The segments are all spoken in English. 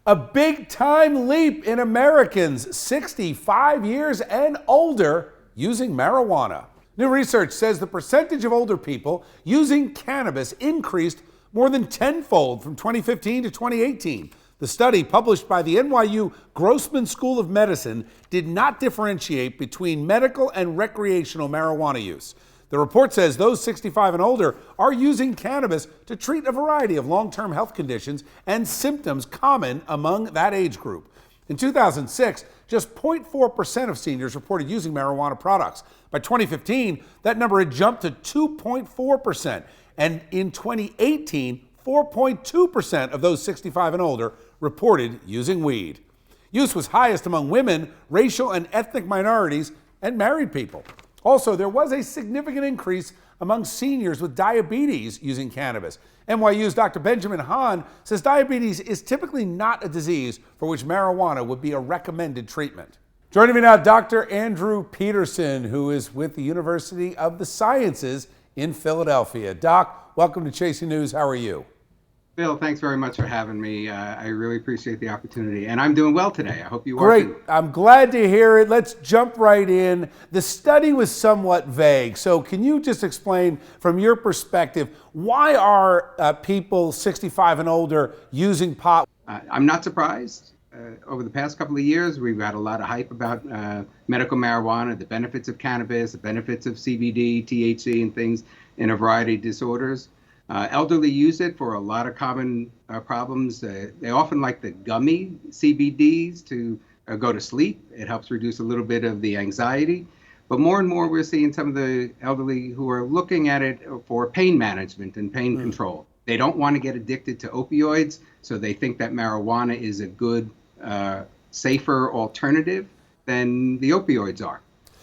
A big-time leap in Americans 65 years and older using marijuana. New research says the percentage of older people using cannabis increased more than tenfold from 2015 to 2018. The study, published by the NYU Grossman School of Medicine, did not differentiate between medical and recreational marijuana use. The report says those 65 and older are using cannabis to treat a variety of long-term health conditions and symptoms common among that age group. In 2006, just 0.4% of seniors reported using marijuana products. By 2015, that number had jumped to 2.4%. And in 2018, 4.2% of those 65 and older reported using weed. Use was highest among women, racial and ethnic minorities, and married people. Also, there was a significant increase among seniors with diabetes using cannabis. NYU's Dr. Benjamin Hahn says diabetes is typically not a disease for which marijuana would be a recommended treatment. Joining me now, Dr. Andrew Peterson, who is with the University of the Sciences in Philadelphia. Doc, welcome to Chasing News. How are you? Bill, thanks very much for having me. I really appreciate the opportunity, and I'm doing well today. I hope you are. Great. Too. I'm glad to hear it. Let's jump right in. The study was somewhat vague, so can you just explain from your perspective, why are people 65 and older using pot? I'm not surprised. Over the past couple of years, we've had a lot of hype about medical marijuana, the benefits of cannabis, the benefits of CBD, THC, and things in a variety of disorders. Elderly use it for a lot of common problems. They often like the gummy CBDs to go to sleep. It helps reduce a little bit of the anxiety. But more and more, we're seeing some of the elderly who are looking at it for pain management and pain control. They don't want to get addicted to opioids, so they think that marijuana is a good, safer alternative than the opioids are.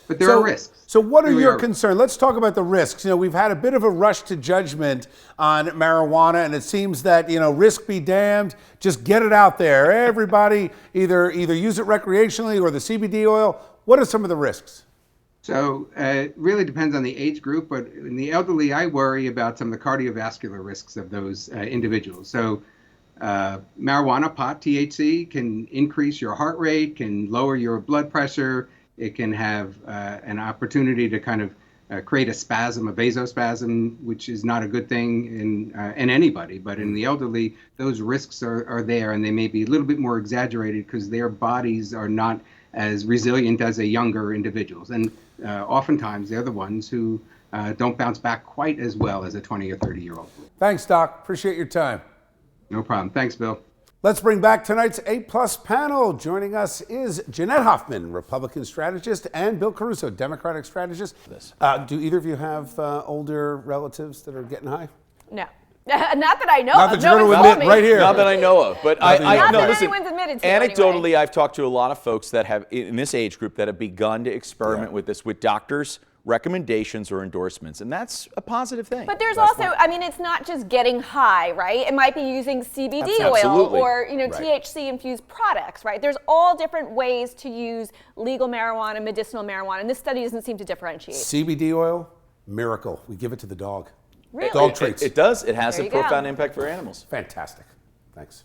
But there are risks. So what are your concerns? Let's talk about the risks. You know, we've had a bit of a rush to judgment on marijuana, and it seems that, you know, risk be damned, just get it out there. Everybody either use it recreationally or the CBD oil. What are some of the risks? So it really depends on the age group, but in the elderly, I worry about some of the cardiovascular risks of those individuals. So marijuana, pot, THC can increase your heart rate, can lower your blood pressure. It can have an opportunity to kind of create a spasm, a vasospasm, which is not a good thing in anybody. But in the elderly, those risks are there, and they may be a little bit more exaggerated because their bodies are not as resilient as a younger individuals. And oftentimes, they're the ones who don't bounce back quite as well as a 20 or 30-year-old. Thanks, Doc. Appreciate your time. No problem. Thanks, Bill. Let's bring back tonight's A-plus panel. Joining us is Jeanette Hoffman, Republican strategist, and Bill Caruso, Democratic strategist. Do either of you have older relatives that are getting high? No. Not that I know Not of. that you're going to admit right here. Not that I know of. But not that anyone's admitted to. Anecdotally, anyway. I've talked to a lot of folks that have, in this age group, that have begun to experiment with this, with doctors' recommendations or endorsements, and that's a positive thing. But there's also, I mean, it's not just getting high, right? It might be using CBD oil or, you know, THC-infused products, right? There's all different ways to use legal marijuana, medicinal marijuana, and this study doesn't seem to differentiate. CBD oil, miracle. We give it to the dog. Really? Dog treats. It does. It has a profound impact for animals. Fantastic. Thanks.